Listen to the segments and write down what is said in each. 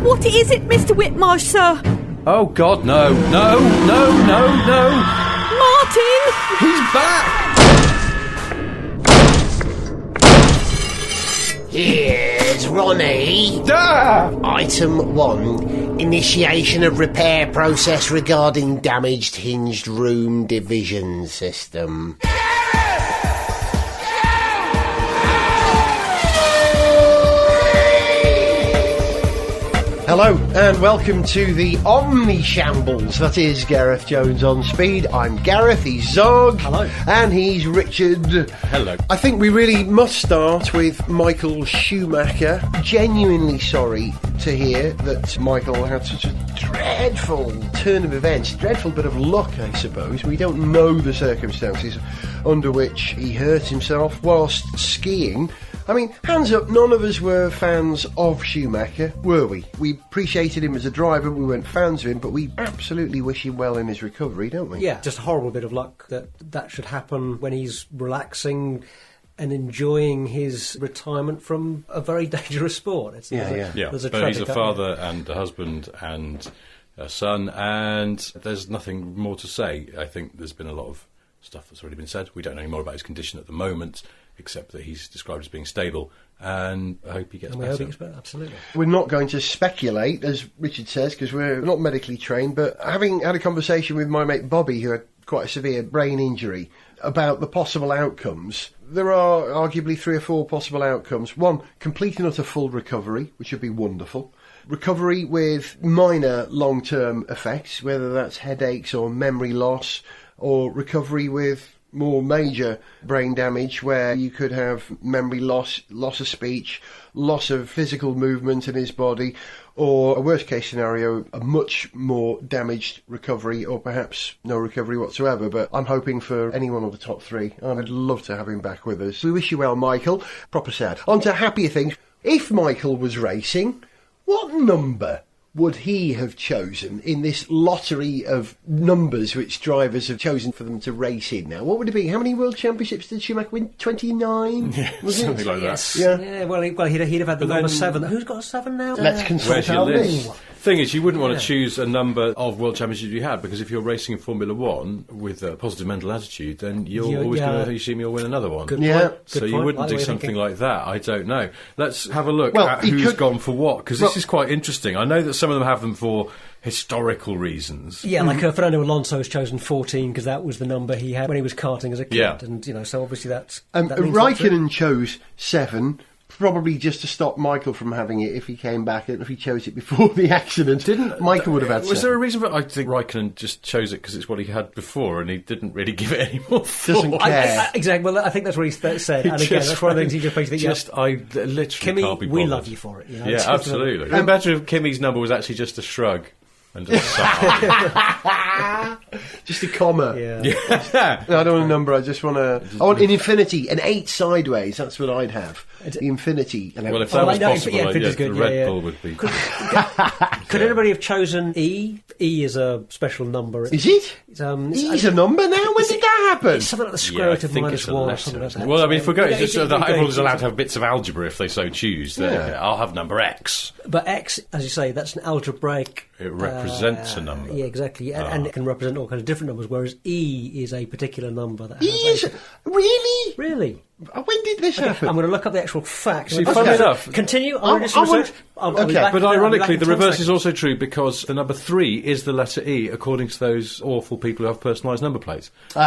What is it, Mr. Whitmarsh, sir? Oh, God, no. No. Martin! He's back! Here's Ronnie. Item 1. Initiation of repair process regarding damaged hinged room division system. Hello and welcome to the Omni Shambles. That is Gareth Jones on speed. I'm Gareth, he's Zog. Hello. And he's Richard. Hello. I think we really must start with Michael Schumacher. Genuinely sorry to hear that Michael had such a dreadful turn of events. Dreadful bit of luck, I suppose. We don't know the circumstances under which he hurt himself whilst skiing. I mean, hands up, none of us were fans of Schumacher, were we? We appreciated him as a driver, we weren't fans of him, but we absolutely wish him well in his recovery, don't we? Yeah, just a horrible bit of luck that should happen when he's relaxing and enjoying his retirement from a very dangerous sport. But he's a father and a husband and a son, and there's nothing more to say. I think there's been a lot of stuff that's already been said. We don't know any more about his condition at the moment, except that he's described as being stable, and I hope he gets better. I hope he gets better, absolutely. We're not going to speculate, as Richard says, because we're not medically trained, but having had a conversation with my mate Bobby, who had quite a severe brain injury, about the possible outcomes, there are arguably 3 or 4 possible outcomes. 1, complete and utter full recovery, which would be wonderful. Recovery with minor long-term effects, whether that's headaches or memory loss, or recovery with more major brain damage where you could have memory loss, loss of speech, loss of physical movement in his body, or a worst case scenario, a much more damaged recovery, or perhaps no recovery whatsoever. But I'm hoping for any one of the top 3. I'd love to have him back with us. We wish you well, Michael. Proper sad. On to happier things. If Michael was racing, what number would he have chosen in this lottery of numbers which drivers have chosen for them to race in now? What would it be? How many World Championships did Schumacher win? 29? Yeah, something like that. Yeah, well, he'd have had the number 7. Who's got a 7 now? Let's consult our list. Thing is, you wouldn't want to choose a number of World Championships you had, because if you're racing in Formula 1 with a positive mental attitude, then you're always going to assume you'll win another one. Good point. So you wouldn't do something like that. I don't know. Let's have a look at who's gone for what, because this is quite interesting. I know that some of them have them for historical reasons. Yeah, like Fernando Alonso has chosen 14 because that was the number he had when he was karting as a kid. Yeah. And, so obviously that Raikkonen chose 7, probably just to stop Michael from having it if he came back, if he chose it before the accident. Michael would have had 7. Was there a reason for it? I think Raikkonen just chose it because it's what he had before, and he didn't really give it any more thought. Doesn't care. Exactly. Well, I think that's what he said. And again, that's one of the things he just basically... I literally Kimmy, can't be bothered. we love you for it. Yeah, absolutely. Imagine if Kimmy's number was actually just a shrug. And a sigh. Just a comma. Yeah. No, I don't want a number. I just want I want an infinity, an 8 sideways. That's what I'd have. The infinity. Well, if that was possible, the Red Bull would be. Could anybody have chosen E? E is a special number. Is it? E's a number now? When did that happen? It's something like the square root of -1 or something like that. Well, I mean, if we're going, everyone's allowed to have bits of algebra if they so choose. I'll have number X. But X, as you say, that's an algebraic... It represents a number. Yeah, exactly. And it can represent all kinds of different numbers, whereas E is a particular number. That has Really? Really? When did this happen? I'm going to look up the actual facts. See, funny enough... Continue. I'll do some research. But ironically, the reverse is also true, because the number 3 is the letter E, according to those awful people who have personalised number plates. So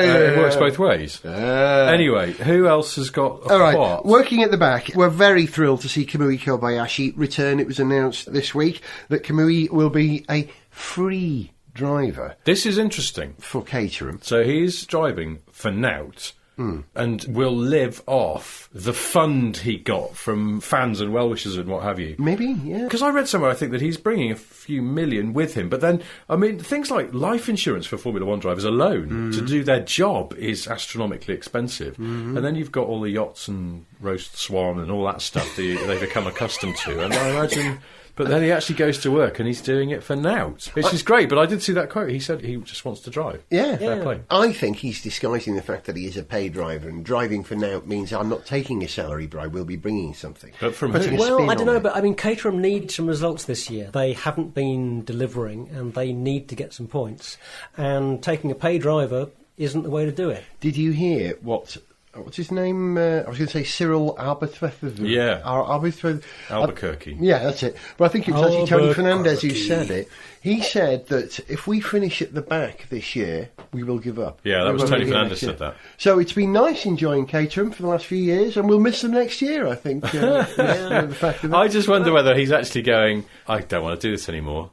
it works both ways. Anyway, who else has got a what? Working at the back, we're very thrilled to see Kamui Kobayashi return. It was announced this week that Kamui will be a free driver. This is interesting. For Caterham. So he's driving for Nout. And will live off the fund he got from fans and well-wishers and what have you. Maybe, yeah. Because I read somewhere, I think, that he's bringing a few million with him. But then, I mean, things like life insurance for Formula 1 drivers alone to do their job is astronomically expensive. And then you've got all the yachts and roast swan and all that stuff that they become accustomed to. And I imagine But then he actually goes to work and he's doing it for nout, which is great. But I did see that quote. He said he just wants to drive. Yeah. Fair play. I think he's disguising the fact that he is a paid driver, and driving for now means I'm not taking a salary, but I will be bringing something. But from Putting who? a spin Well, I don't on know, it. but I mean, Caterham need some results this year. They haven't been delivering, and they need to get some points. And taking a pay driver isn't the way to do it. Did you hear what's his name? I was going to say Cyril Albuquerque. Yeah. Albuquerque. Albuquerque. Yeah, that's it. But I think it was actually Tony Albuquerque. Fernandez who said it. He said that if we finish at the back this year, we will give up. Yeah, that We was won't Tony be here Fernandez next year. said that. So it's been nice enjoying Caterham for the last few years, and we'll miss them next year, I think. The fact of it. I just wonder whether he's actually going, I don't want to do this anymore.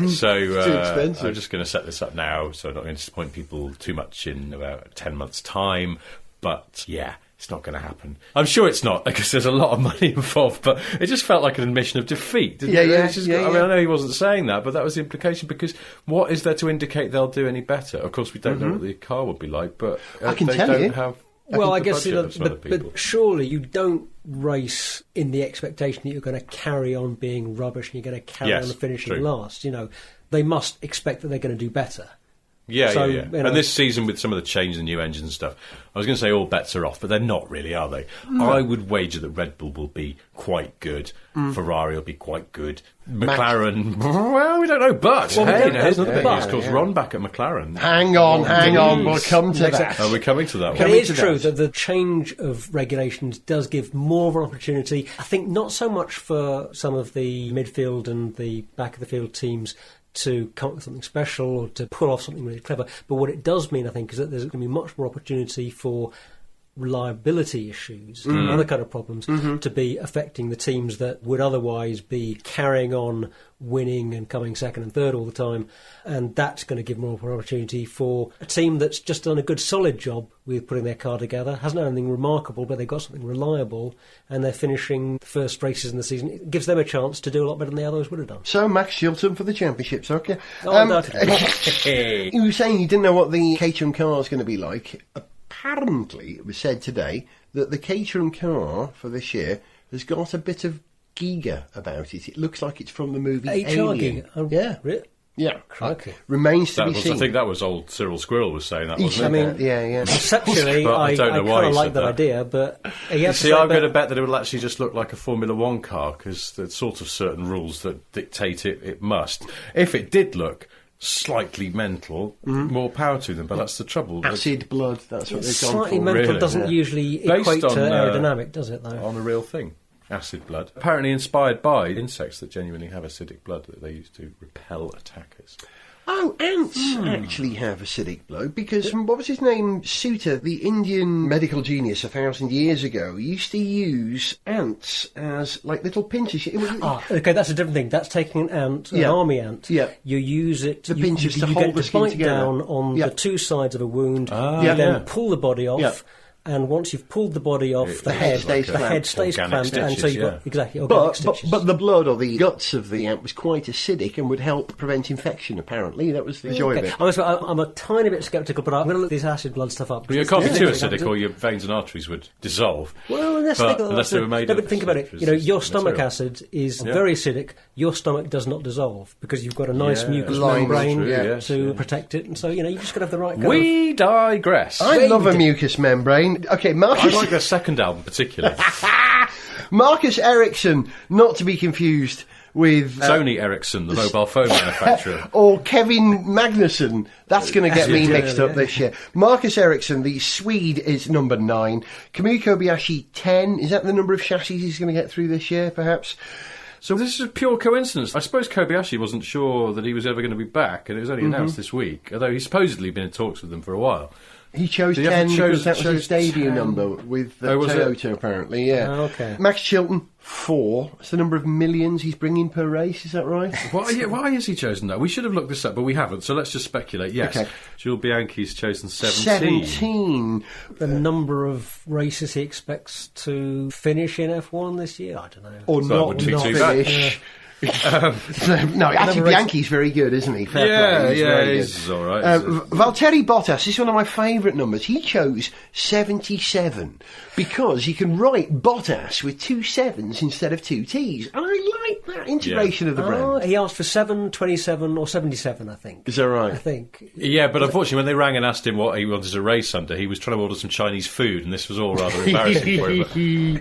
So expensive. I'm just going to set this up now, so I'm not going to disappoint people too much in about 10 months' time. But yeah, it's not going to happen. I'm sure it's not, because there's a lot of money involved, but it just felt like an admission of defeat, didn't it? Yeah, It's just, yeah, I mean, yeah. I know he wasn't saying that, but that was the implication, because what is there to indicate they'll do any better? Of course, we don't know what the car would be like, but I can they tell don't you. have... Well, I the guess, budget of some other people. but surely you don't race in the expectation that you're going to carry on being rubbish and you're going to carry Yes, on finishing true. last. You know, they must expect that they're going to do better. Yeah, So, yeah. you know- And this season, with some of the change in the new engines and stuff, I was going to say all bets are off, but they're not really, are they? I would wager that Red Bull will be quite good, Ferrari will be quite good, McLaren, well, we don't know, but Well, we hey, don't here's know, another thing. but- Of course, Ron back at McLaren. Hang on, we'll come to that. Are we coming to that But one? Coming it to is true that. that the change of regulations does give more of an opportunity. I think not so much for some of the midfield and the back of the field teams to come up with something special or to pull off something really clever. But what it does mean, I think, is that there's going to be much more opportunity for reliability issues and other kind of problems to be affecting the teams that would otherwise be carrying on winning and coming second and third all the time. And that's going to give more of an opportunity for a team that's just done a good solid job with putting their car together, hasn't done anything remarkable, but they've got something reliable, and they're finishing the first races in the season. It gives them a chance to do a lot better than they otherwise would have done. So, Max Chilton for the championships, okay. Oh, undoubtedly. You were saying you didn't know what the Caterham car is going to be like. Apparently, it was said today that the Caterham car for this year has got a bit of Giga about it. It looks like it's from the movie HR Alien. gig. Oh, Yeah. really? Yeah. Crikey. Remains to That be was, seen. I think that was old Cyril Squirrel was saying that, He wasn't said it? I mean, that, yeah. Conceptually, But I I don't know kind why of he like said that that. idea, but you have to See, say I'm that- going to bet that it will actually just look like a Formula One car, because there's sort of certain rules that dictate it must. If it did look slightly mental, more power to them, but that's the trouble. Acid blood, that's what they've gone Slightly for. mental Really? doesn't Yeah. usually Based equate to on, aerodynamic, does it, though? On a real thing. Acid blood. Apparently inspired by insects that genuinely have acidic blood that they use to repel attackers. Oh, ants actually have acidic blood because, what was his name? Suter, the Indian medical genius 1,000 years ago, used to use ants as like little pinchers. Okay, that's a different thing. That's taking an ant, an Yeah. army ant. Yeah. You use it The you, pinchers you, to you hold get the the skin bite together. down on Yeah. the two sides of a wound. Ah, you yeah. then pull the body off. Yeah. And once you've pulled the body off, The head stays the clamped. head stays Organic clamped, and so stitches, you've got yeah. exactly organic But stitches. the blood or the guts of the ant was quite acidic and would help prevent infection, apparently. That was the joy of it. I'm a tiny bit sceptical, but I'm going to look this acid blood stuff up. But your coffee too acidic, or your veins and arteries would dissolve. Well, unless they were made no, of but think about it. citrus You know, your stomach material. acid is Yeah. very acidic. Your stomach does not dissolve because you've got a nice Yeah. mucous Lining, membrane true, yes, to yeah. protect it, and so you know you just got to have the right. Kind We digress. I love a mucous membrane. Okay, I Marcus, like their second album particularly. Marcus Ericsson, not to be confused with... Sony Ericsson, the mobile phone manufacturer. or Kevin Magnussen. That's going to get me mixed up this year. Marcus Ericsson, the Swede, is number 9. Kamui Kobayashi, 10. Is that the number of chassis he's going to get through this year, perhaps? So this is a pure coincidence. I suppose Kobayashi wasn't sure that he was ever going to be back, and it was only announced this week, although he's supposedly been in talks with them for a while. He chose Did he 10 have to because that was chose his debut 10? number with Oh, was it? Toyota, apparently, yeah. Oh, okay. Max Chilton, 4. That's the number of millions he's bringing per race, is that right? Why has he chosen that? We should have looked this up, but we haven't, so let's just speculate. Yes, Okay. Jules Bianchi's chosen 17. 17. The number of races he expects to finish in F1 this year, I don't know. Or So that not, wouldn't be not too bad. finish. No, actually, Bianchi's very good, isn't he? Fair play. He's very good. He's all right. Valtteri Bottas is one of my favourite numbers. He chose 77 because you can write Bottas with 2 7s instead of 2 T's. And I like that integration of the brand. He asked for 7, 27 or 77, I think. Is that right? I think. Yeah, but unfortunately, when they rang and asked him what he wanted to race under, he was trying to order some Chinese food, and this was all rather embarrassing for him.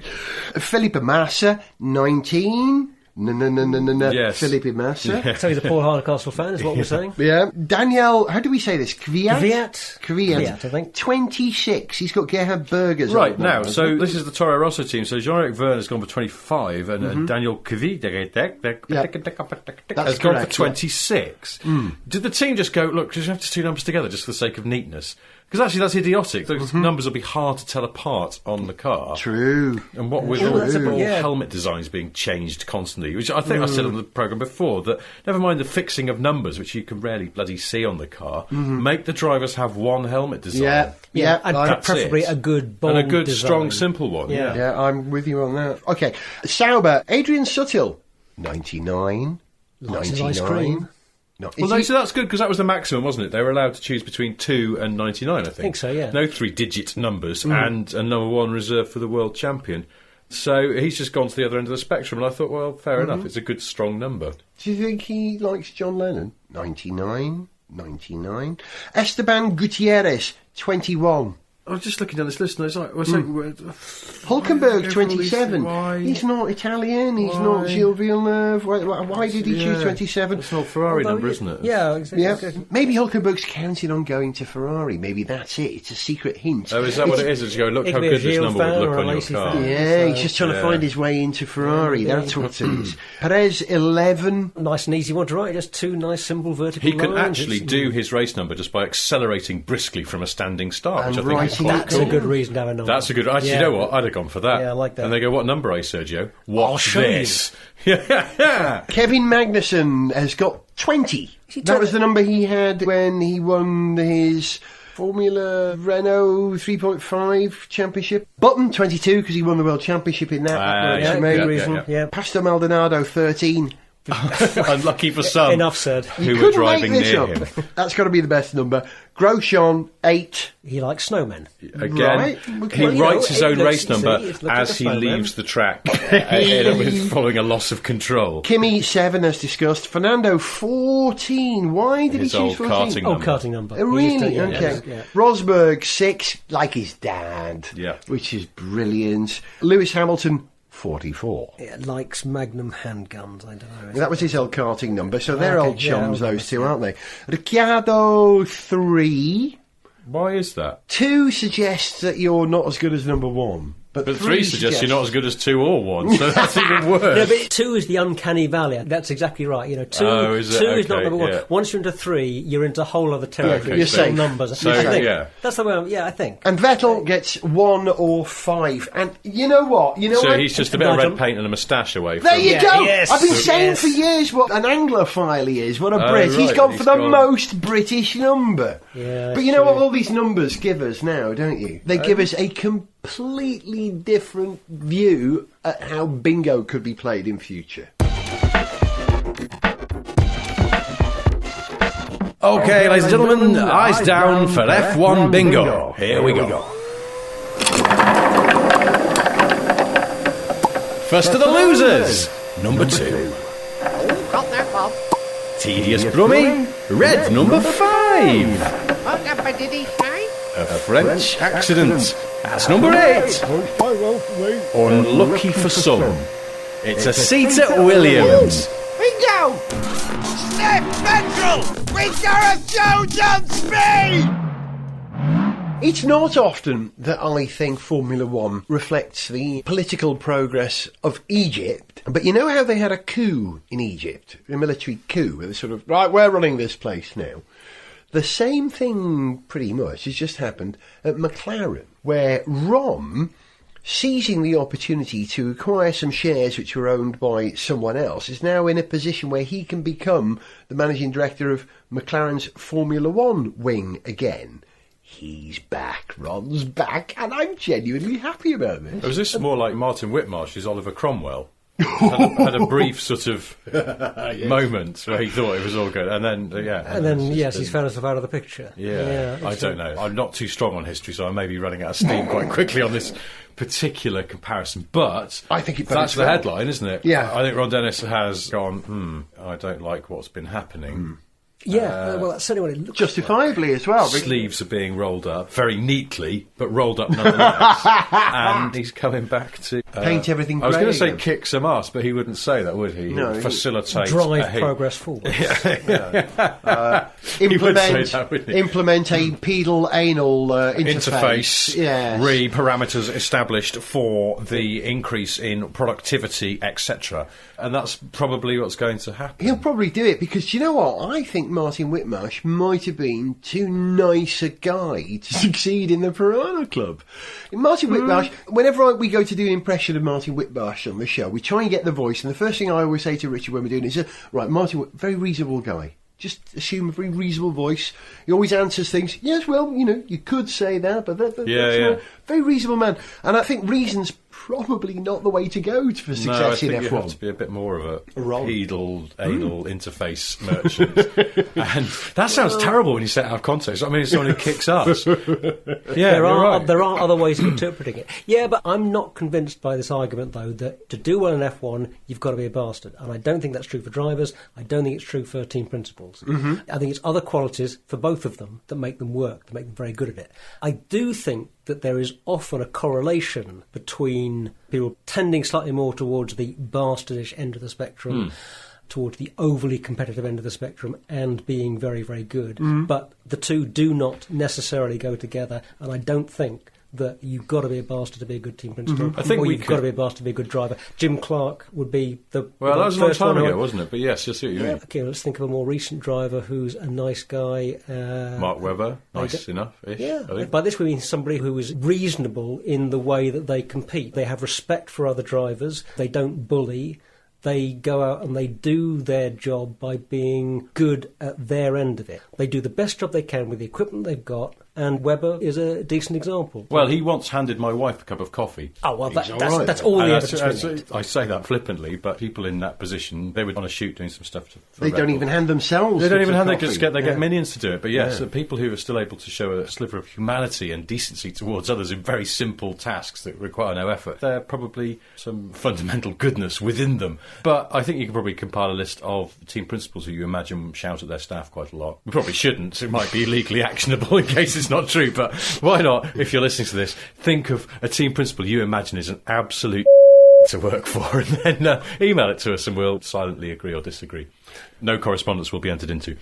Felipe Massa, 19. No. Yes. Felipe Massa. So he's a Paul Hardcastle fan, is what we're saying. Yeah. Daniel, how do we say this? Kvyat, I think. 26. He's got Gerhard Berger's. Right, now, so this is the Toro Rosso team. So Jean-Eric Verne has gone for 25, and Daniel Kvyat has gone for 26. Did the team just go, look, just have to 2 numbers together just for the sake of neatness? Because actually, that's idiotic. Those numbers will be hard to tell apart on the car. True. And what with all helmet designs being changed constantly, which I think I said on the programme before, that never mind the fixing of numbers, which you can rarely bloody see on the car, make the drivers have one helmet design. Yeah. And preferably a good, bold and a good, design. strong, simple one. Yeah, I'm with you on that. Okay. Sauber, Adrian Sutil, 99. Likes his ice cream. No, so that's good because that was the maximum, wasn't it? They were allowed to choose between 2 and 99, I think. I think so, yeah. No 3-digit numbers and a number 1 reserved for the world champion. So he's just gone to the other end of the spectrum, and I thought, well, fair enough. It's a good, strong number. Do you think he likes John Lennon? 99. Esteban Gutierrez, 21. I was just looking down this list, and it's like, Hulkenberg, 27. He's not Italian. He's not Gilles Villeneuve. Why did he choose 27? It's an old Ferrari number, isn't it? Yeah, exactly. Yeah. Maybe Hulkenberg's counting on going to Ferrari. Maybe that's it. It's a secret hint. Oh, is that what it is? It's go, look how good this number would look on your car. Yeah, he's just trying to find his way into Ferrari. That's what it is. Perez, 11. Nice and easy one to write. Just 2 nice, simple vertical He can lines. actually do his race number just by accelerating briskly from a standing start, which I think is quite That's cool. a good reason to have a number. That's a good... Actually, you know what? I'd have gone for that. Yeah, I like that. And they go, what number are you, Sergio? Watch show this. Yeah. Kevin Magnussen has got 20. That was the number he had when he won his Formula Renault 3.5 championship. Button, 22, because he won the world championship in that. Reason. Yeah. Pastor Maldonado, 13. Unlucky for some. Enough said. Who were driving near him. That's got to be the best number. Grosjean, 8. He likes snowmen. Again, Right. he writes his own race number as as he leaves the track, following a loss of control. Kimi, 7, as discussed. Fernando, 14. Why did His he choose old 14? Karting number. Really? Yeah, Okay. yeah. Rosberg, 6, like his dad. Yeah. Which is brilliant. Lewis Hamilton, 44. Yeah, likes Magnum handguns. I don't know. That was his old karting number, so they're Okay, old chums, yeah, those two, aren't they? Ricciardo, 3. Why is that? 2 suggests that you're not as good as number 1. But 3 suggests you're not as good as 2 or 1, so that's even worse. No, but 2 is the uncanny valley. That's exactly right. 2 is it? is not Okay, number 1. yeah. Once you're into 3, you're into a whole other territory. You're safe. Numbers. So, I think. yeah. That's the way I think. And Vettel gets 1 or 5. And you know what? So he's just a bit of red paint and a moustache away from... There you go! yes, I've been saying yes. for years what an Anglophile he is, what a Brit. He's right, gone for the gone. most British number. Yeah, but you know what all these numbers give us now, don't you? They give us a completely different view at how bingo could be played in future. OK, ladies and gentlemen, eyes down for F1 Bingo. Here we go. First of the losers, number 2. Tedious Brummy, red number 5. A French accident, that's number 8. Unlucky for some, it's a seat at Williams. Bingo! Sniff Petrol! With Gareth Jones on speed! It's not often that I think Formula One reflects the political progress of Egypt, but you know how they had a coup in Egypt, a military coup, where they sort of, right, we're running this place now. The same thing, pretty much, has just happened at McLaren, where Rom, seizing the opportunity to acquire some shares which were owned by someone else, is now in a position where he can become the managing director of McLaren's Formula One wing again. He's back, Ron's back, and I'm genuinely happy about this. Was this more like Martin Whitmarsh as Oliver Cromwell? had a brief sort of moment where he thought it was all good, and then he's found himself out of the picture. Yeah, I don't know. I'm not too strong on history, so I may be running out of steam quite quickly on this particular comparison. But I think that's the headline, isn't it? Yeah, I think Ron Dennis has gone. I don't like what's been happening. Yeah, well, that's certainly what it looks justifiably like. As well. Sleeves are being rolled up very neatly, but rolled up nonetheless. And he's coming back to paint everything grey. I was going to say kick some ass, but he wouldn't say that, would he? No, facilitate drive progress forward. Implement a pedal anal interface. Yes. Parameters established for the increase in productivity, etc. And that's probably what's going to happen. He'll probably do it because, do you know what? I think Martin Whitmarsh might have been too nice a guy to succeed in the Piranha Club. Martin Whitmarsh, whenever we go to do an impression of Martin Whitmarsh on the show, we try and get the voice, and the first thing I always say to Richard when we're doing it is, right, Martin, very reasonable guy. Just assume a very reasonable voice. He always answers things. Yes, well, you could say that, but that's a very reasonable man. And I think reason's probably not the way to go for success in F1. You have to be a bit more of a pedal anal interface merchant. And that sounds terrible when you say it out of context. I mean, it's someone who kicks us. There are other ways of interpreting it. Yeah, but I'm not convinced by this argument, though, that to do well in F1, you've got to be a bastard. And I don't think that's true for drivers. I don't think it's true for team principals. I think it's other qualities for both of them that make them work, that make them very good at it. I do think that there is often a correlation between people tending slightly more towards the bastardish end of the spectrum, towards the overly competitive end of the spectrum, and being very, very good. But the two do not necessarily go together, and I don't think that you've got to be a bastard to be a good team principal, I think you've got to be a bastard to be a good driver. Jim Clark would be the Well, that was a long first time one ago, wasn't it? But yes, I see what you mean. Okay, let's think of a more recent driver who's a nice guy. Mark Webber, nice enough-ish. Yeah, I think. by this we mean somebody who is reasonable in the way that they compete. They have respect for other drivers. They don't bully. They go out and they do their job by being good at their end of it. They do the best job they can with the equipment they've got, and Webber is a decent example. Well, he once handed my wife a cup of coffee. Oh, well, that's all the evidence. I say that flippantly, but people in that position, they would on a shoot doing some stuff. They don't even hand themselves. They don't even hand. They get minions to do it. But yes, the people who are still able to show a sliver of humanity and decency towards others in very simple tasks that require no effort, they're probably some fundamental goodness within them. But I think you could probably compile a list of team principals who you imagine shout at their staff quite a lot. We probably shouldn't. It might be legally actionable in case it's not true, but why not, if you're listening to this, think of a team principal you imagine is an absolute to work for, and then email it to us and we'll silently agree or disagree. No correspondence will be entered into.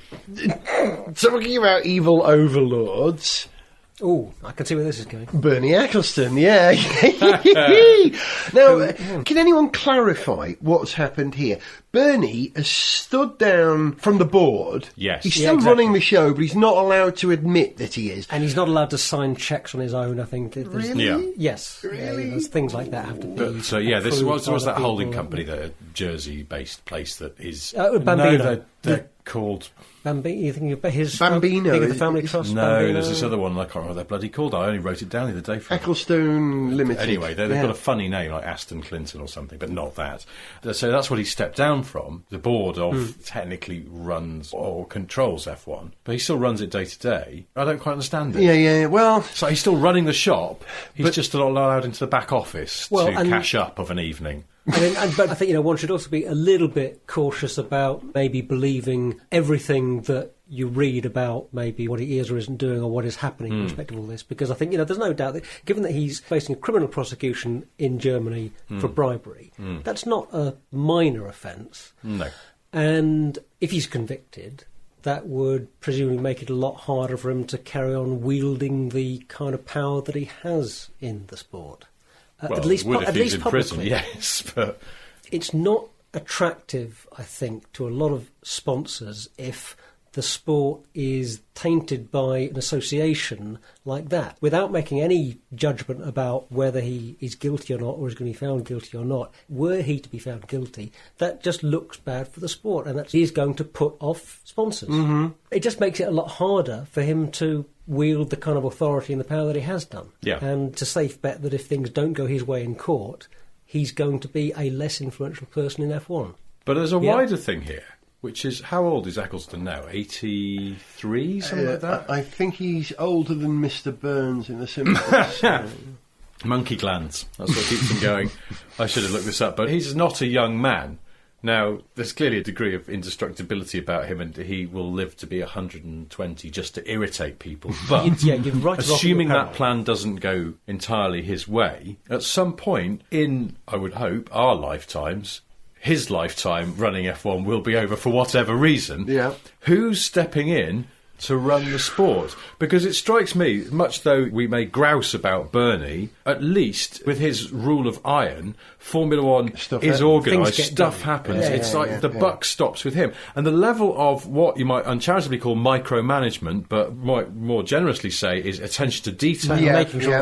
Talking about evil overlords... Oh, I can see where this is going. Bernie Ecclestone, yeah. Now, can anyone clarify what's happened here? Bernie has stood down from the board. Yes. He's still running the show, but he's not allowed to admit that he is. And he's not allowed to sign cheques on his own, I think. Really? Yeah. Yes. Really? Yeah, things like that have to be... So, this was that holding company, the Jersey-based place that is... Bambino. No, they're called... Bambino, you think his Bambino, think of the family trust? No, Bambino? There's this other one. I can't remember what they're bloody called. I only wrote it down the other day. Ecclestone Limited. Anyway, they've got a funny name like Aston Clinton or something, but not that. So that's what he stepped down from. The board of technically runs or controls F1, but he still runs it day to day. I don't quite understand it. Yeah. Well, so he's still running the shop. He's just not allowed into the back office to cash up of an evening. But I think one should also be a little bit cautious about maybe believing everything that you read about maybe what he is or isn't doing or what is happening in respect of all this, because I think there's no doubt that given that he's facing a criminal prosecution in Germany for bribery, that's not a minor offence. No. And if he's convicted, that would presumably make it a lot harder for him to carry on wielding the kind of power that he has in the sport. At least in publicly. Prison, yes, but it's not attractive, I think, to a lot of sponsors if the sport is tainted by an association like that, without making any judgment about whether he is guilty or not, or is going to be found guilty or not. Were he to be found guilty, that just looks bad for the sport, and that is going to put off sponsors. It just makes it a lot harder for him to wield the kind of authority and the power that he has done. Yeah. And it's a safe bet that if things don't go his way in court, he's going to be a less influential person in F1. But there's a wider thing here, which is, how old is Eccleston now? 83, something like that? I think he's older than Mr. Burns in The Simpsons. Monkey glands. That's what keeps him going. I should have looked this up, but he's not a young man. Now, there's clearly a degree of indestructibility about him, and he will live to be 120 just to irritate people. But you're right, assuming that plan doesn't go entirely his way, at some point in, I would hope, our lifetimes, his lifetime running F1 will be over for whatever reason. Yeah. Who's stepping in to run the sport? Because it strikes me, much though we may grouse about Bernie, at least with his rule of iron, Formula One is organised, stuff happens. It's like the buck stops with him. And the level of what you might uncharitably call micromanagement, but more generously say is attention to detail,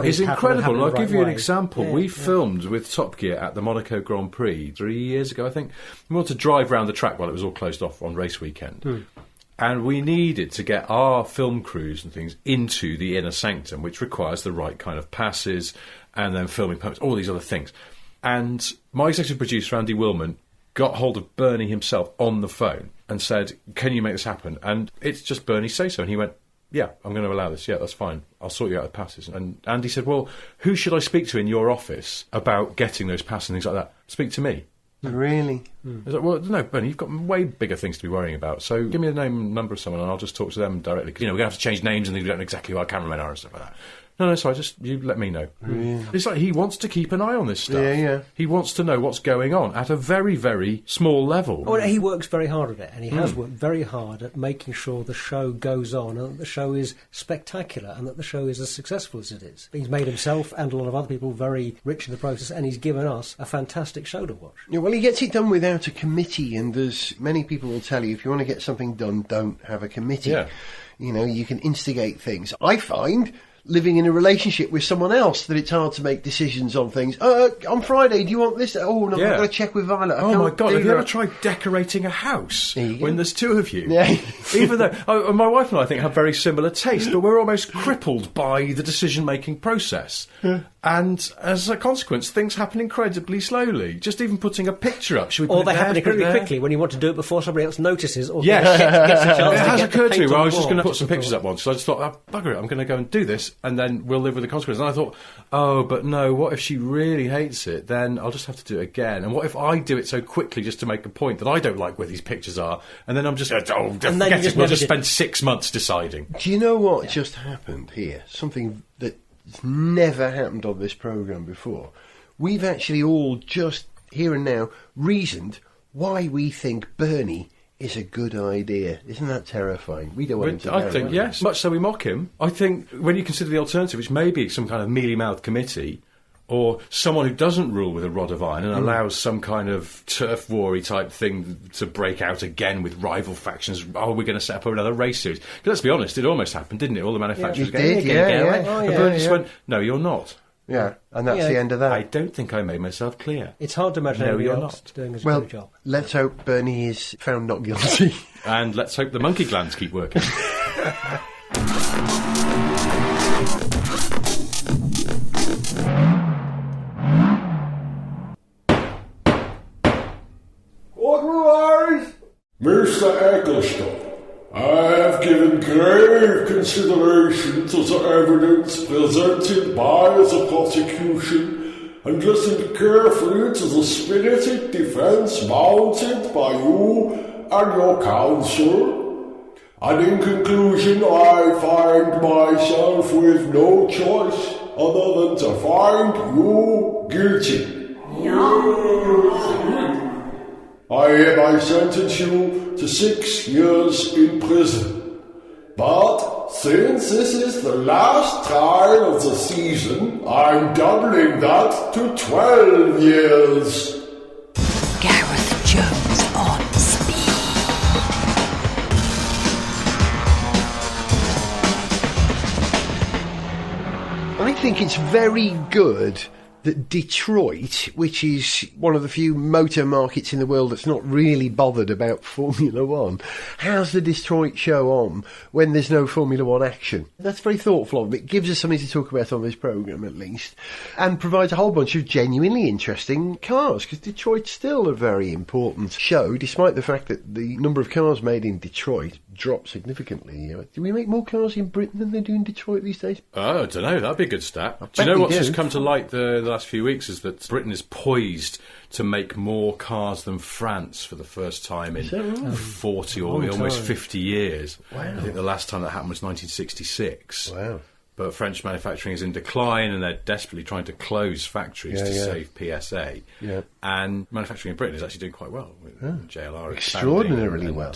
is incredible. I'll give you an example. We filmed with Top Gear at the Monaco Grand Prix 3 years ago, I think. We wanted to drive around the track while it was all closed off on race weekend. And we needed to get our film crews and things into the inner sanctum, which requires the right kind of passes and then filming permits, all these other things. And my executive producer, Andy Willman, got hold of Bernie himself on the phone and said, can you make this happen? And it's just Bernie's say-so. And he went, yeah, I'm going to allow this. Yeah, that's fine. I'll sort you out the passes. And Andy said, well, who should I speak to in your office about getting those passes and things like that? Speak to me. Really? I was like, well, no, Bernie, you've got way bigger things to be worrying about. So give me the name and number of someone and I'll just talk to them directly. Because, we're going to have to change names and we don't know exactly who our cameramen are and stuff like that. No, sorry, just you let me know. Yeah. It's like he wants to keep an eye on this stuff. Yeah. He wants to know what's going on at a very, very small level. Well, he works very hard at it, and he has worked very hard at making sure the show goes on and that the show is spectacular and that the show is as successful as it is. He's made himself and a lot of other people very rich in the process, and he's given us a fantastic show to watch. Yeah, well, he gets it done without a committee, and there's many people will tell you, if you want to get something done, don't have a committee. Yeah. You can instigate things. I find, living in a relationship with someone else, that it's hard to make decisions on things. On Friday, do you want this? Oh, no, I've got to check with Violet. Oh, my God, have you ever tried decorating a house when there's two of you? Yeah. Even though my wife and I think have very similar taste, but we're almost crippled by the decision-making process. And as a consequence, things happen incredibly slowly. Just even putting a picture up. Or they happen incredibly quickly when you want to do it before somebody else notices or gets a chance it has occurred to me where I was just going to wall. put some pictures up once. So I just thought, bugger it, I'm going to go and do this, and then we'll live with the consequences. And I thought, oh, but no, what if she really hates it? Then I'll just have to do it again. And what if I do it so quickly just to make a point that I don't like where these pictures are, and then I'm just, forget it, we'll just spend 6 months deciding. Do you know what just happened here? Something that's never happened on this programme before. We've actually all just, here and now, reasoned why we think Bernie is a good idea. Isn't that terrifying? We don't want him to know. I think, yes. Much so we mock him. I think when you consider the alternative, which may be some kind of mealy-mouthed committee, or someone who doesn't rule with a rod of iron and allows some kind of turf war-y type thing to break out again with rival factions. Oh, we're going to set up another race series. 'Cause let's be honest, it almost happened, didn't it? All the manufacturers did, and Bernie just went, no, you're not. Yeah, and that's the end of that. I don't think I made myself clear. It's hard to imagine anybody else doing as good a job. Let's hope Bernie is found not guilty. And let's hope the monkey glands keep working. Otherwise, Mr. Eccleston, I have given grave consideration to the evidence presented by the prosecution and listened carefully to the spirited defence mounted by you and your counsel, and in conclusion I find myself with no choice other than to find you guilty. I hereby sentence you to 6 years in prison. But since this is the last trial of the season, I'm doubling that to 12 years. Gareth Jones on speed. I think it's very good that Detroit, which is one of the few motor markets in the world that's not really bothered about Formula One, has the Detroit show on when there's no Formula One action. That's very thoughtful of them. It gives us something to talk about on this programme, at least, and provides a whole bunch of genuinely interesting cars, because Detroit's still a very important show, despite the fact that the number of cars made in Detroit dropped significantly. Do we make more cars in Britain than they do in Detroit these days? Oh, I don't know. That'd be a good stat. Do you know what's just come to light the last few weeks is that Britain is poised to make more cars than France for the first time in 40 or almost 50 years. Wow. I think the last time that happened was 1966. Wow. But French manufacturing is in decline, and they're desperately trying to close factories to save PSA. Yeah. And manufacturing in Britain is actually doing quite well. With JLR extraordinarily and well.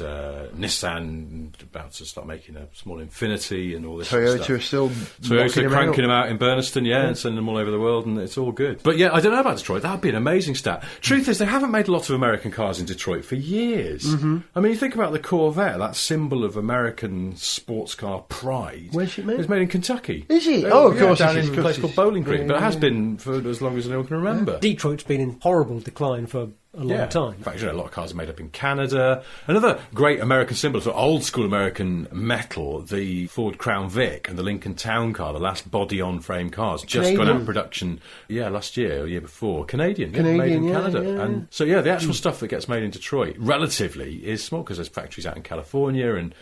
Nissan about to start making a small Infinity and all this Toyota sort of stuff. are still Toyota cranking them out in Burnaston, and sending them all over the world, and it's all good. But yeah, I don't know about Detroit. That would be an amazing stat. Truth is, they haven't made a lot of American cars in Detroit for years. Mm-hmm. I mean, you think about the Corvette, that symbol of American sports car pride. Where's it made? It's made in Kentucky. Is it? Oh, of course. Down it is, in a place called Bowling Green, but it has been for as long as anyone can remember. Detroit's been in horrible decline for a long time. In fact, a lot of cars are made up in Canada. Another great American symbol for old school American metal, the Ford Crown Vic and the Lincoln Town Car, the last body-on frame cars, just gone out of production, last year or year before. Canadian made in Canada. Yeah. And so, the actual stuff that gets made in Detroit, relatively, is small, because there's factories out in California and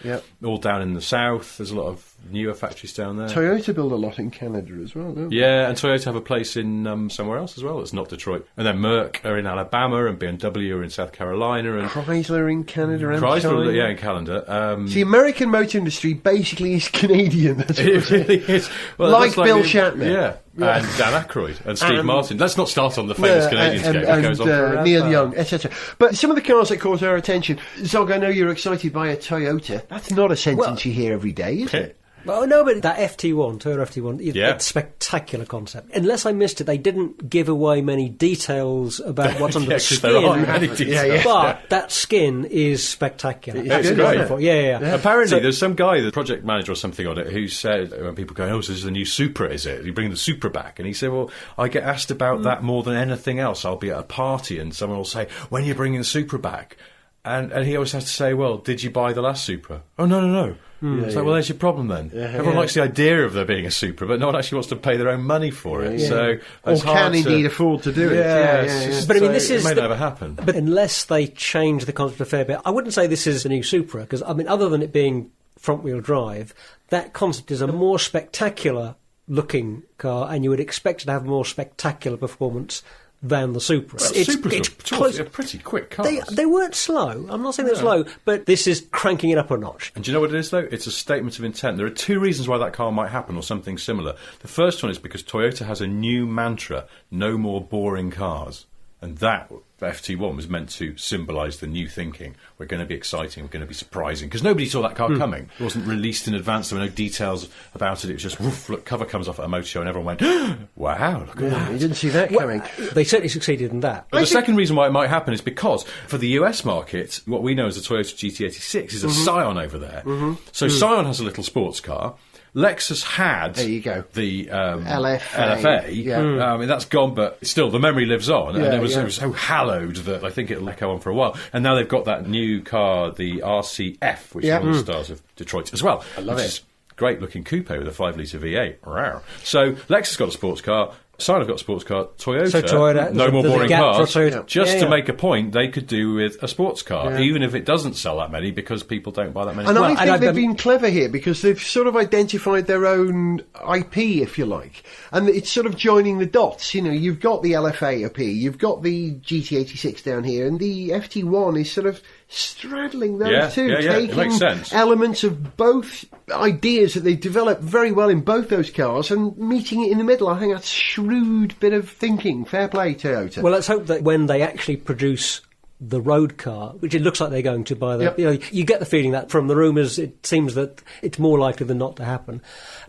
all down in the south. There's a lot of newer factories down there. Toyota build a lot in Canada as well, don't they? Yeah, and Toyota have a place in somewhere else as well. It's not Detroit. And then Merck are in Alabama, and BMW are in South Carolina, and Chrysler in Canada and Chrysler, China. in Canada. The American motor industry basically is Canadian. That's It really is. Well, like that's Bill Shatner. Yeah. And Dan Aykroyd and Steve Martin. Let's not start on the famous Canadians game. It goes on forever. Neil Young, etc. But some of the cars that caught our attention, Zog, I know you're excited by a Toyota. That's not a sentence you hear every day, is it? Well, no, but that FT1, Toyota FT1, it's Yeah. a spectacular concept. Unless I missed it, they didn't give away many details about what's under the 'cause skin. there aren't many details. But that skin is spectacular. It's Absolutely great. wonderful. Yeah. Apparently, So- there's some guy, the project manager or something on it, who said, when people go, oh, so this is the new Supra, is it? You bring the Supra back. And he said, well, I get asked about that more than anything else. I'll be at a party and someone will say, when are you bringing the Supra back? And he always has to say, well, did you buy the last Supra? Oh, no. It's like, well, there's your problem then. Everyone likes the idea of there being a Supra, but no one actually wants to pay their own money for it. So Or it's can hard indeed to... afford to do it. it's just, But I mean, this it is may the- never happen. But unless they change the concept a fair bit, I wouldn't say this is the new Supra, because, I mean, other than it being front-wheel drive, that concept is a more spectacular looking car, and you would expect it to have more spectacular performance than the Supra. Well, Supras are pretty quick cars. They weren't slow. I'm not saying they're slow, but this is cranking it up a notch. And do you know what it is, though? It's a statement of intent. There are two reasons why that car might happen, or something similar. The first one is because Toyota has a new mantra, no more boring cars. And that FT1 was meant to symbolise the new thinking. We're going to be exciting, we're going to be surprising. Because nobody saw that car coming. It wasn't released in advance, there were no details about it. It was just, woof, look, cover comes off at a motor show and everyone went, wow, look at that. You didn't see that coming. They certainly succeeded in that. But the second reason why it might happen is because for the US market, what we know as the Toyota GT86 is a Scion over there. So Scion has a little sports car. Lexus had There you go. the LFA. Yeah. I mean, that's gone, but still, the memory lives on. Yeah, and it was yeah. so hallowed that I think it'll echo on for a while. And now they've got that new car, the RCF, which is one of the stars of Detroit as well. I love which it. is great looking coupe with a 5-litre V8. Rawr. So Lexus got a sports car. Scion have got a sports car. Toyota, So Toyota, no more there's a boring gap for cars. Toyota. Just Yeah, to yeah. make a point, they could do with a sports car, even if it doesn't sell that many, because people don't buy that many. And cars. I think I've they've been- been clever here because they've sort of identified their own IP, if you like. And it's sort of joining the dots. You know, you've got the LFA up here, you've got the GT86 down here, and the FT1 is sort of straddling those two, it taking makes sense. elements of both ideas that they developed very well in both those cars and meeting it in the middle. I think that's a shrewd bit of thinking. Fair play, Toyota. Well, let's hope that when they actually produce the road car, which it looks like they're going to by the... Yep. You know, you get the feeling that from the rumours, it seems that it's more likely than not to happen.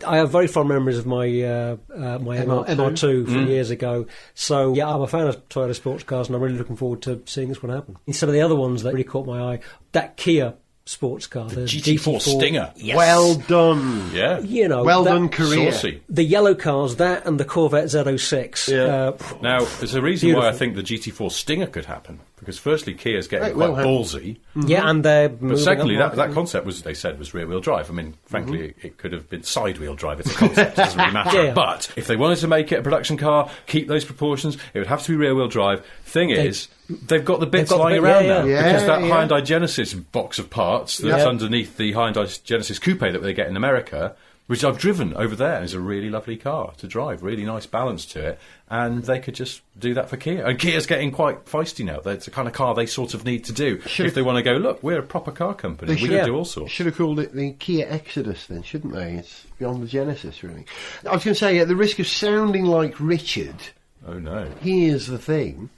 I have very fond memories of my MR2 from years ago. So, yeah, I'm a fan of Toyota sports cars, and I'm really looking forward to seeing this one happen. And some of the other ones that really caught my eye, that Kia sports car. The GT4 Stinger. Yes. Well done. Yeah. You know, Well done, career. Saucy. the yellow cars, that and the Corvette Z06. Yeah. Now, there's a reason why I Beautiful. think the GT4 Stinger could happen. Because firstly, Kia's getting It will quite happen. ballsy. Yeah, and they're But moving secondly, up that concept was, they said, was rear-wheel drive. I mean, frankly, it could have been side-wheel drive. It's a concept. It doesn't really matter. Yeah. But if they wanted to make it a production car, keep those proportions, it would have to be rear-wheel drive. Thing is, they've got the bits got the lying bit- around yeah, now. yeah. Because that Yeah, Hyundai Genesis box of parts that's Yeah. underneath the Hyundai Genesis Coupe that they get in America, which I've driven over there, is a really lovely car to drive. Really nice balance to it. And they could just do that for Kia. And Kia's getting quite feisty now. That's the kind of car they sort of need to do. If they want to go, look, we're a proper car company. We can do all sorts. Should have called it the Kia Exodus then, shouldn't they? It's beyond the Genesis, really. I was going to say, at the risk of sounding like Richard, Oh, no. here's the thing.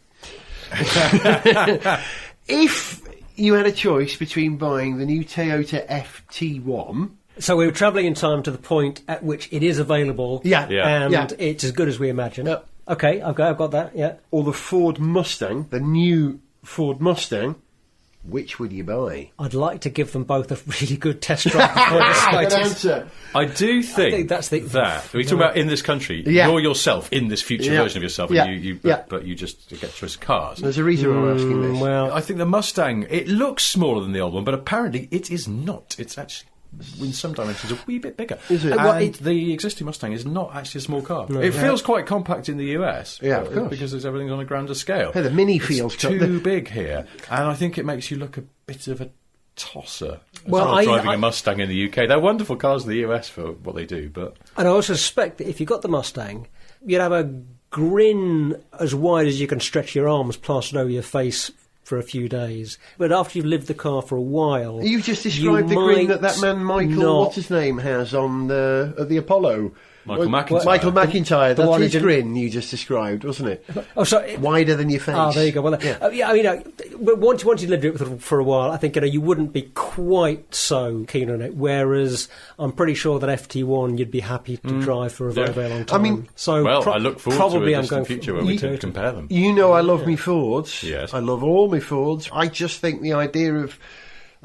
If you had a choice between buying the new Toyota FT1... So we were travelling in time to the point at which it is available. Yeah. Yeah. And Yeah. it's as good as we imagine. Yep. Okay, I've got that, yeah. or the Ford Mustang, the new Ford Mustang, which would you buy? I'd like to give them both a really good test drive before I decide Good to- answer. I do think, that's the- that. Are we talking about in this country? Yeah. You're yourself in this future Yeah. version of yourself, Yeah. and you Yeah. but you just get choice of cars. There's a reason I'm asking this. Well, I think the Mustang, it looks smaller than the old one, but apparently it is not. It's actually, in some dimensions, a wee bit bigger. Is it? And Well, the existing Mustang is not actually a small car. It feels quite compact in the US. Yeah, of course. Because everything's on a grander scale. Yeah, the Mini It's feels too big here, and I think it makes you look a bit of a tosser. Well, Well, driving I- a Mustang in the UK. They're wonderful cars in the US for what they do, but and I also suspect that if you got the Mustang, you'd have a grin as wide as you can stretch your arms plastered over your face for a few days. But after you've lived the car for a while... You just described the grin that man Michael, not- what's his name, has on at the Apollo. Michael Well, McIntyre. Michael McIntyre. The That's one who his didn't- grin you just described, wasn't it? Oh, sorry. Wider than your face. Ah, there you go. Well, yeah, I mean, but once you lived it for a while, I think you wouldn't be quite so keen on it. Whereas I'm pretty sure that FT1 you'd be happy to drive for a very, Yeah. very long time. I mean, so well, I look forward probably to a I'm distant going future for where we can Toyota. compare them. You know I love me Fords. Yes. I love all my Fords. I just think the idea of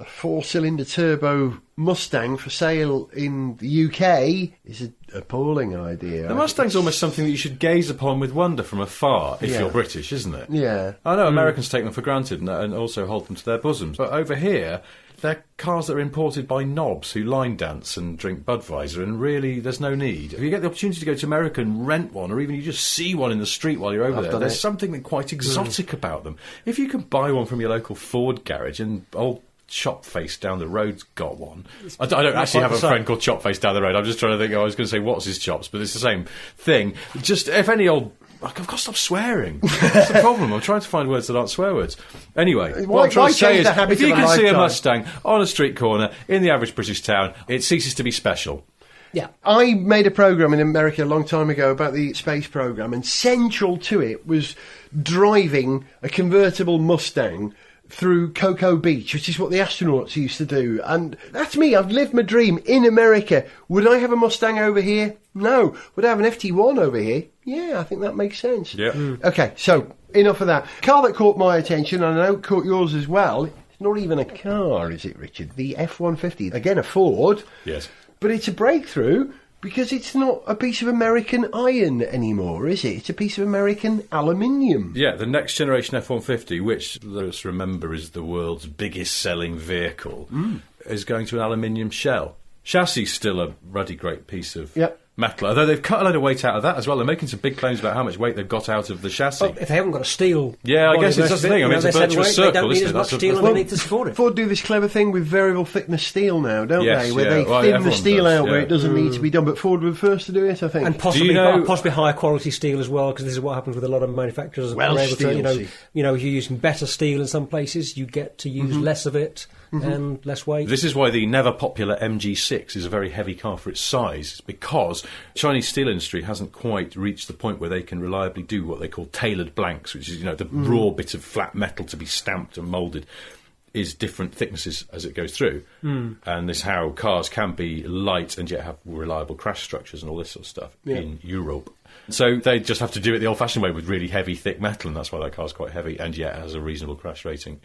a four-cylinder turbo Mustang for sale in the UK is an appalling idea. The Mustang's almost something that you should gaze upon with wonder from afar if Yeah. you're British, isn't it? Yeah. I know Americans take them for granted and also hold them to their bosoms, but over here, they're cars that are imported by knobs who line dance and drink Budweiser, and really, there's no need. If you get the opportunity to go to America and rent one, or even you just see one in the street while you're over there, done there's it. something that quite exotic about them. If you can buy one from your local Ford garage, and old Chopface down the road's got one. I don't actually have a friend called Chopface down the road. I'm just trying to think. I was going to say what's his chops, but it's the same thing. Just if any old. I've got to stop swearing. That's the problem. I'm trying to find words that aren't swear words. Anyway, what I'm trying why to say change is, the habit if you of a can see a lifetime? Mustang on a street corner in the average British town, it ceases to be special. Yeah. I made a programme in America a long time ago about the space programme, and central to it was driving a convertible Mustang through Cocoa Beach, which is what the astronauts used to do. And that's me. I've lived my dream in America. Would I have a Mustang over here? No. Would I have an FT1 over here? Yeah, I think that makes sense. Yeah. Okay, so enough of that. Car that caught my attention, and I know it caught yours as well. It's not even a car, is it, Richard? The F-150. Again, a Ford. Yes. But it's a breakthrough because it's not a piece of American iron anymore, is it? It's a piece of American aluminium. Yeah, the next generation F-150, which, let's remember, is the world's biggest selling vehicle, is going to an aluminium shell. Chassis still a ruddy great piece of Yep. metal, although they've cut a load of weight out of that as well. They're making some big claims about how much weight they've got out of the chassis. Well, if they haven't got a steel... Yeah, I body guess it's rest just the of it, thing. I mean, it's a they said, virtuous wait, circle, They don't need isn't as it? much That's steel what- underneath to support it. Ford do this clever thing with variable thickness steel now, don't Yes, they? Where yeah. they Well, thin the everyone steel does, out where yeah. it doesn't need to be done. But Ford were the first to do it, I think. And possibly, Do you know- possibly higher quality steel as well, because this is what happens with a lot of manufacturers. Welsh They're able to, steel, see. if you're using better steel in some places, you get to use less of it and less weight. This is why the never popular MG6 is a very heavy car for its size. It's because Chinese steel industry hasn't quite reached the point where they can reliably do what they call tailored blanks, which is the raw bit of flat metal to be stamped and moulded is different thicknesses as it goes through. And this how cars can be light and yet have reliable crash structures and all this sort of stuff in Europe. So they just have to do it the old-fashioned way with really heavy, thick metal, and that's why that car's quite heavy and yet has a reasonable crash rating.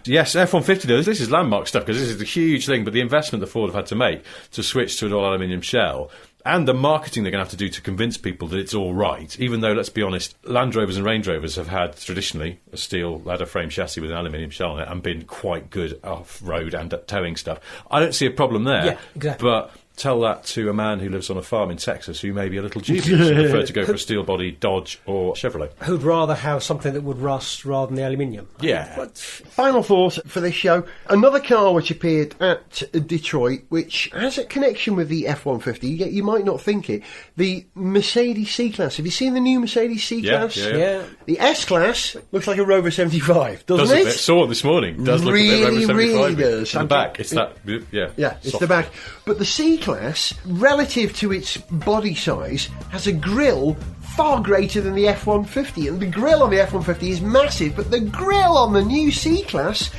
Yes, F-150, though, this is landmark stuff, because this is a huge thing, but the investment that Ford have had to make to switch to an all-aluminium shell, and the marketing they're going to have to do to convince people that it's all right, even though, let's be honest, Land Rovers and Range Rovers have had, traditionally, a steel ladder frame chassis with an aluminium shell on it and been quite good off-road and at towing stuff. I don't see a problem there. Yeah, exactly. But tell that to a man who lives on a farm in Texas who may be a little dubious and prefer to go for a steel body Dodge or Chevrolet. Who'd rather have something that would rust rather than the aluminium? Yeah. Final thought for this show. Another car which appeared at Detroit, which has a connection with the F-150, yet you might not think it. The Mercedes C-Class. Have you seen the new Mercedes C-Class? Yeah. The S-Class looks like a Rover 75, doesn't it? I saw it this morning. Does look a bit Rover 75. Really does. In the back. It's that, Yeah, it's soft. the back. But the C-Class, relative to its body size, has a grille far greater than the F-150. And the grille on the F-150 is massive, but the grille on the new C-Class,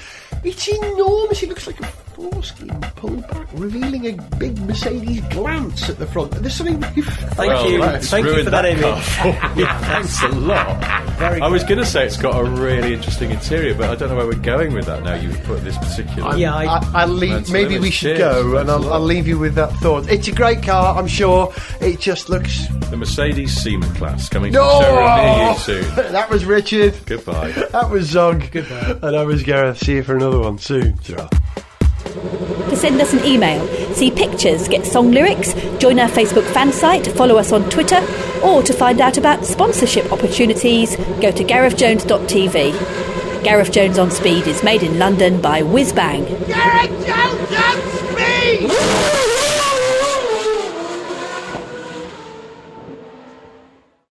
it's enormous. It looks like a foreskin pulled back, revealing a big Mercedes glance at the front. There's something really Thank you for that image. Thanks a lot. I was going to say it's got a really interesting interior, but I don't know where we're going with that now. You've put this particular. I'll leave. Maybe we should Cheers. go, and I'll leave you with that thought. It's a great car, I'm sure. It just looks. The Mercedes Seaman class coming to the showroom near you soon. That was Richard. Goodbye. That was Zog. Goodbye. And I was Gareth. See you for another one soon. Ta-ra. To send us an email, see pictures, get song lyrics, join our Facebook fan site, follow us on Twitter, or to find out about sponsorship opportunities, go to garethjones.tv. Gareth Jones on Speed is made in London by Whiz Bang. Gareth Jones on Speed!